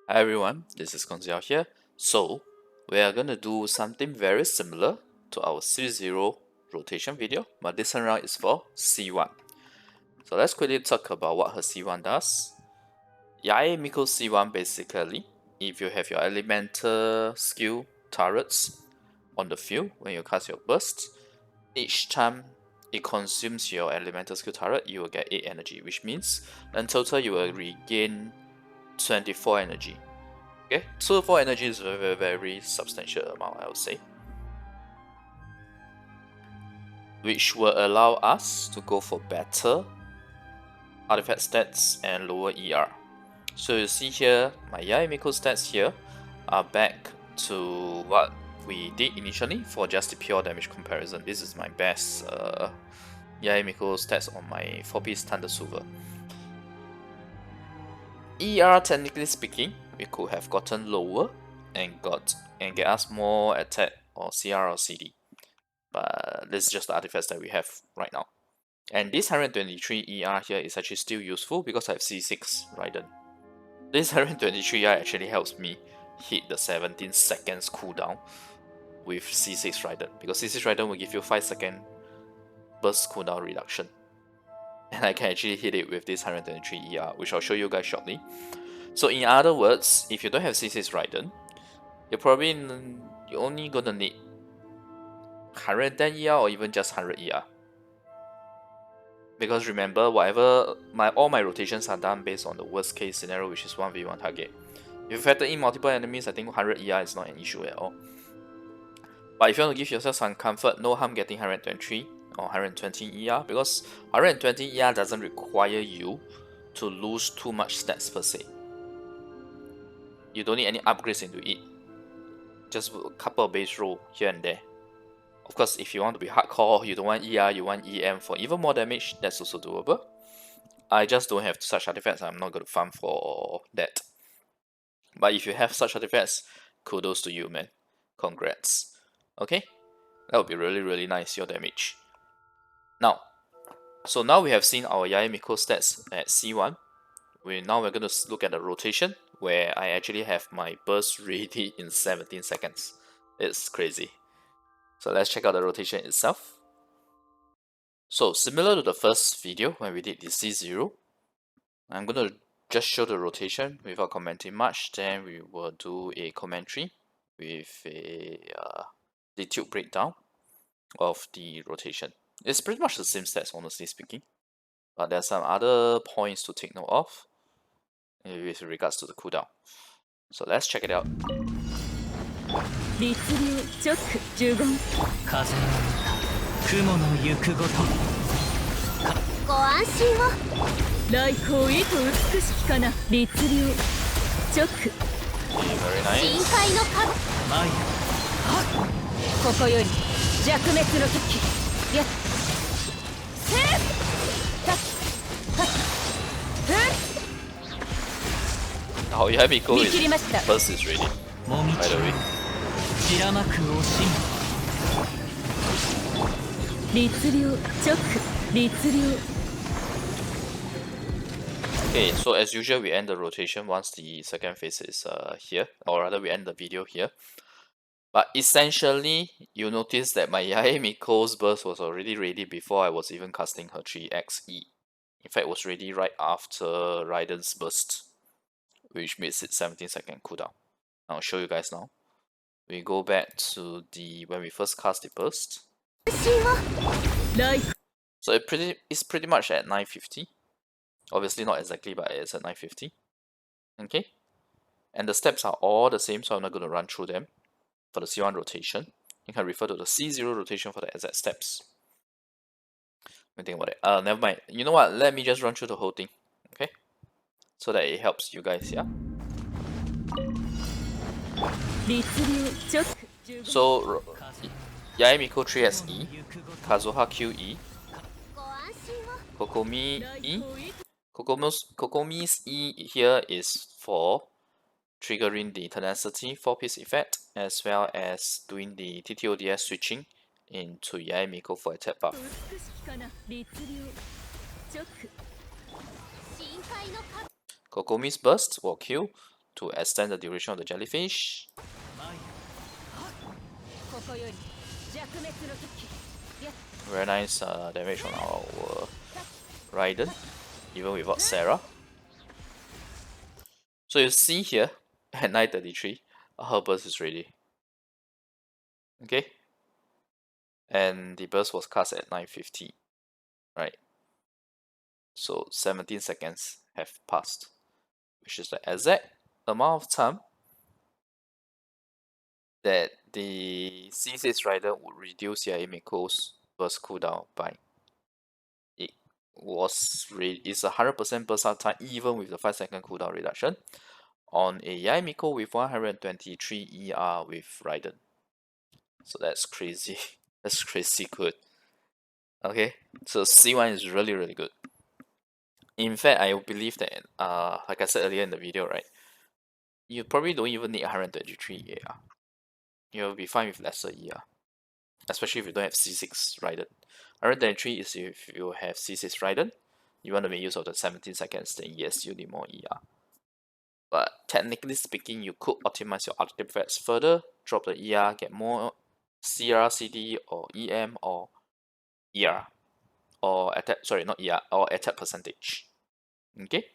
Hi everyone, this is Koinzell here. So, we are going to do something very similar to our C0 rotation video, but this time around is for C1. So let's quickly talk about what her C1 does. Yae Miko C1 basically, if you have your elemental skill turrets on the field when you cast your burst, each time it consumes your elemental skill turret, you will get 8 energy, which means in total you will regain 24 energy. Okay, so 4 energy is a very substantial amount, I would say, which will allow us to go for better artifact stats and lower ER. So you see here, my Yae Miko stats here are back to what we did initially for just the pure damage comparison. This is my best Yae Miko stats on my 4-piece Thunder Silver. ER, technically speaking, we could have gotten lower and get us more attack or CR or CD. But this is just the artifacts that we have right now. And this 123 ER here is actually still useful because I have C6 Raiden. This 123 ER actually helps me hit the 17 seconds cooldown with C6 Raiden, because C6 Raiden will give you 5 second burst cooldown reduction. And I can actually hit it with this 123 ER, which I'll show you guys shortly. So in other words, if you don't have C6 Raiden, you're only gonna need 110 ER or even just 100 ER. Because remember, all my rotations are done based on the worst case scenario, which is 1v1 target. If you factor in multiple enemies, I think 100 ER is not an issue at all. But if you want to give yourself some comfort, no harm getting 123 or 120 ER, because 120 ER doesn't require you to lose too much stats per se. You don't need any upgrades into it. Just a couple of base roll here and there. Of course, if you want to be hardcore, you don't want ER, you want EM for even more damage, that's also doable. I just don't have such artifacts, I'm not going to farm for that. But if you have such artifacts, kudos to you, man. Congrats. Okay? That would be really nice, your damage. Now we have seen our Yae Miko stats at C1. Now we're going to look at the rotation, where I actually have my burst ready in 17 seconds. It's crazy. So let's check out the rotation itself. So similar to the first video when we did the C0, I'm going to just show the rotation without commenting much, then we will do a commentary with a detailed breakdown of the rotation. It's pretty much the same stats, honestly speaking, but there's some other points to take note of with regards to the cooldown. So let's check it out. 雲の行くごとご安心を来光へと美しきかな律流直深海のカマイここより弱滅の時やっせーたっはっふん Oh, yeah, Miko is burst is ready, by the way. 散らまく惜しみ Okay, so as usual, we end the rotation once the second phase is here, or rather we end the video here. But essentially, you notice that my Yae Miko's burst was already ready before I was even casting her 3xe. In fact, it was ready right after Raiden's burst, which makes it 17 second cooldown. I'll show you guys now. We go back to when we first cast the burst. So it's pretty much at 950. Obviously not exactly, but it's at 950. Okay, and the steps are all the same, so I'm not going to run through them. For the C1 rotation, you can refer to the C0 rotation for the exact steps. Let me think about it. Never mind. You know what? Let me just run through the whole thing, okay? So that it helps you guys, yeah? So, Yae Miko 3SE, Kazuha QE, Kokomi E. Kokomi's E here is for triggering the tenacity 4-piece effect, as well as doing the TTODS switching into Yae Miko for attack buff. Kokomi's burst will kill to extend the duration of the jellyfish. Very nice damage on our Raiden, even without Sarah. So you see here, at 9:33, her burst is ready. Okay? And the burst was cast at 9:50, right? So 17 seconds have passed, which is the exact amount of time that the C6 Raiden would reduce Yae Miko's burst cooldown by. It's 100% burst out time even with the 5-second cooldown reduction on a Yae Miko with 123 ER with Raiden. So that's crazy. That's crazy good. Okay, so C1 is really good. In fact, I believe that like I said earlier in the video, right, you probably don't even need 123 ER. You'll be fine with lesser ER, especially if you don't have C6 Raiden. 123 is if you have C6 Raiden, you want to make use of the 17 seconds, then yes, you need more ER. But technically speaking, you could optimize your artifacts further, drop the ER, get more CR, CD, or EM, or ER, or attack, sorry, not ER, or attack percentage. Okay,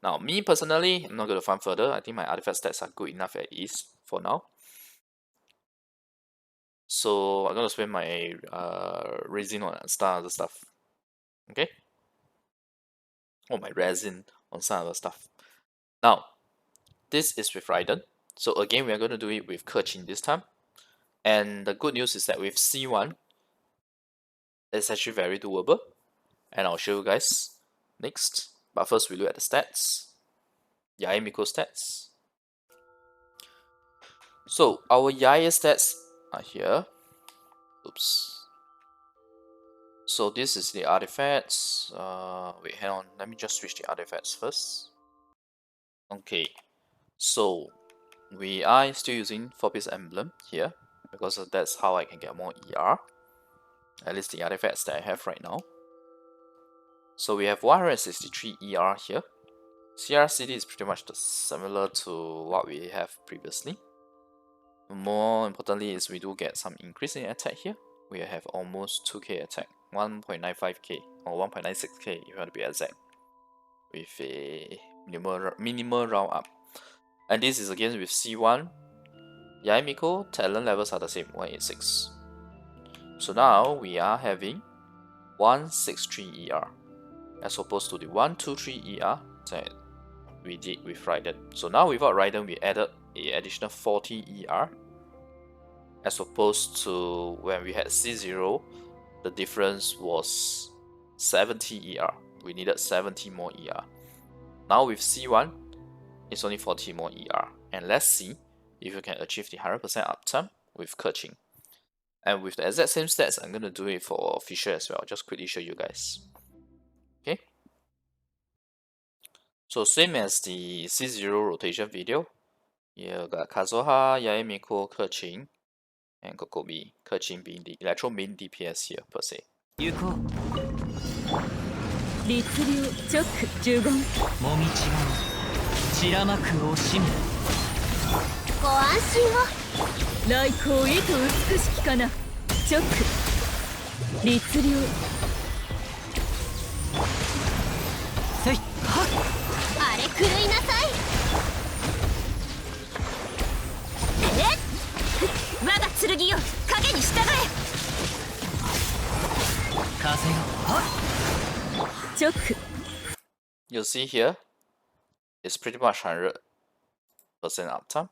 now me personally, I'm not going to farm further. I think my artifact stats are good enough at ease for now. So I'm going to spend my resin on some other stuff. Okay, or my resin on some other stuff. Now, this is with Raiden. So again, we are going to do it with Keqing this time. And the good news is that with C1, it's actually very doable. And I'll show you guys next. But first, we look at the stats. Yae Miko stats. So our Yae stats are here. Oops. So this is the artifacts. Wait, hang on. Let me just switch the artifacts first. Okay. So we are still using 4-piece emblem here because that's how I can get more ER. At least the artifacts that I have right now. So we have 163 ER here. CRCD is pretty much similar to what we have previously. More importantly is we do get some increase in attack here. We have almost 2k attack, 1.95k or 1.96k if you want to be exact, with a minimal round up. And this is again with C1. Yae Miko talent levels are the same, 186. So now we are having 163 ER as opposed to the 123 ER that we did with Raiden. So now without Raiden, we added an additional 40 ER as opposed to when we had C0, the difference was 70 ER. We needed 70 more ER. Now with C1, it's only 40 more ER. And let's see if you can achieve the 100% uptime with Keqing. And with the exact same stats, I'm going to do it for Fischl as well. I'll just quickly show you guys. Okay. So same as the C0 rotation video, you got Kazuha, Yae Miko, Keqing, and Kokomi. Keqing being the electro main DPS here per se. You'll see here, it's pretty much 100% uptime.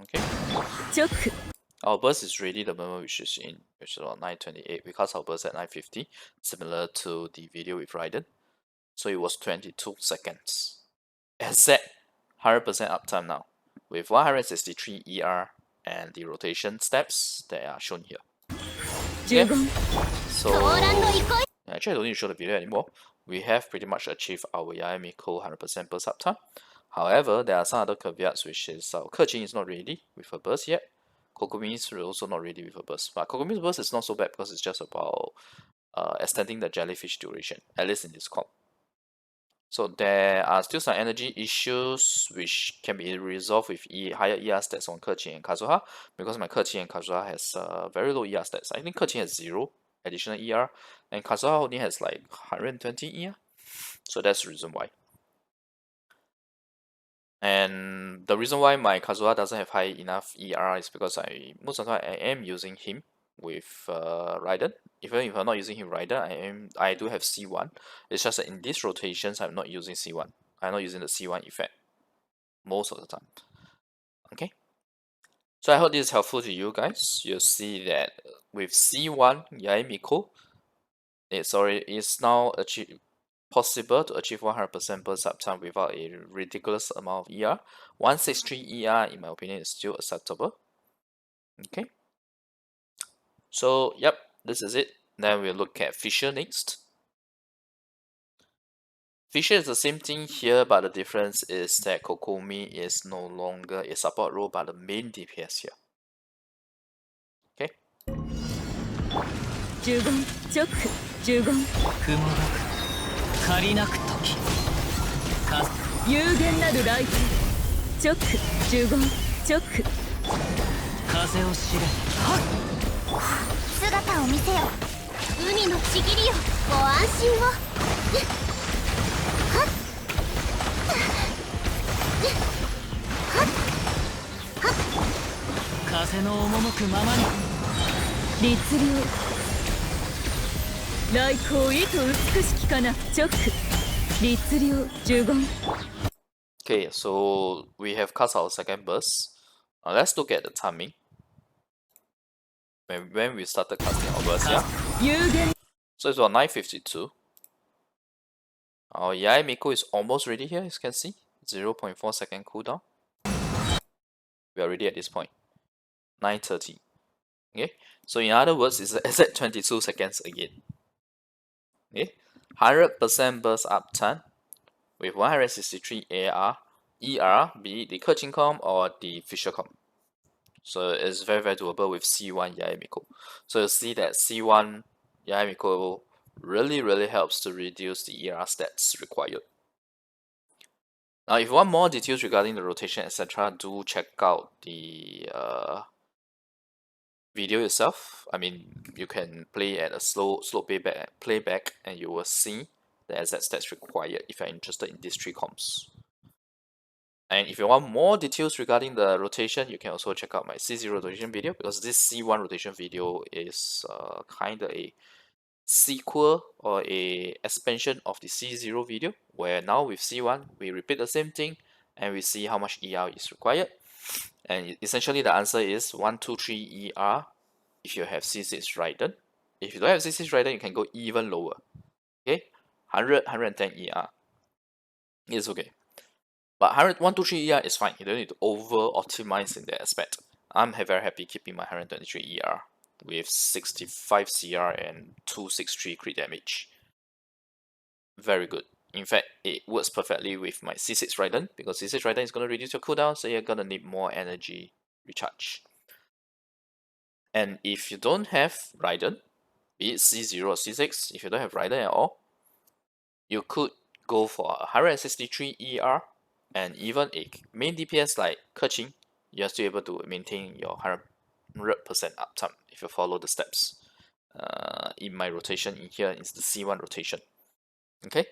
Okay. Our burst is ready the moment which is about 9:28 because our burst at 9:50, similar to the video with Raiden. So it was 22 seconds. Exact 100% uptime now with 163 ER and the rotation steps that are shown here. Okay. So actually I don't need to show the video anymore. We have pretty much achieved our Yae Miko 100% burst uptime. However, there are some other caveats, which is our Keqing is not ready with a burst yet. Kokomi is also not ready with a burst. But Kokomi's burst is not so bad because it's just about extending the jellyfish duration, at least in this comp. So there are still some energy issues which can be resolved with higher ER stats on Keqing and Kazuha, because my Keqing and Kazuha has very low ER stats. I think Keqing has 0 additional ER and Kazuha only has like 120 ER. So that's the reason why. And the reason why my Kazuha doesn't have high enough ER is because most of the time I am using him with Raiden. Even if I'm not using him Raiden, I do have C1. It's just that in these rotations I'm not using C1. I'm not using the C1 effect most of the time. Okay. So I hope this is helpful to you guys. You'll see that with C1 Yae Miko, it's now possible to achieve 100% burst uptime without a ridiculous amount of ER. 163 ER, in my opinion, is still acceptable. Okay. So, yep, this is it. Then we'll look at Fischl next. Fischl is the same thing here, but the difference is that Kokomi is no longer a support role, but the main DPS here. Okay. 借りなく時有限なるライト直呪言直風を知れ姿を見せよ海のちぎりよご安心を風の赴くままに律令 Okay, so we have cast our second burst. Let's look at the timing. When we started casting our burst, yeah. So it's about 9:52. Our Yae Miko is almost ready here, as you can see. 0.4 second cooldown. We are ready at this point. 9:30. Okay, so in other words, it's at 22 seconds again. Okay, 100% burst uptime with 163 AR, ER, be it the Keqing comp or the Fischl comp. So it's very, very doable with C1 Yae Miko. So you see that C1 Yae Miko really helps to reduce the ER stats required. Now, if you want more details regarding the rotation, etc., do check out the video itself. I mean, you can play at a slow playback and you will see the exact stats required if you're interested in these 3 comps. And if you want more details regarding the rotation, you can also check out my C0 rotation video, because this C1 rotation video is kind of a sequel or a expansion of the C0 video, where now with C1 we repeat the same thing and we see how much ER is required. And essentially the answer is 123 ER if you have C6 Raiden. If you don't have C6 Raiden, you can go even lower. Okay, 110 ER is okay. But 123 ER is fine. You don't need to over optimize in that aspect. I'm very happy keeping my 123 ER with 65 CR and 263 crit damage. Very good. In fact, it works perfectly with my C6 Raiden, because C6 Raiden is going to reduce your cooldown, so you're going to need more energy recharge. And if you don't have Raiden, be it C0 or C6, if you don't have Raiden at all, you could go for 163 ER and even a main DPS like Keqing. You're still able to maintain your 100% uptime if you follow the steps. In my rotation in here is the C1 rotation. Okay,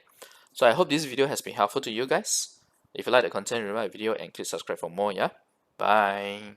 so I hope this video has been helpful to you guys. If you like the content, remember the video and click subscribe for more. Yeah, bye.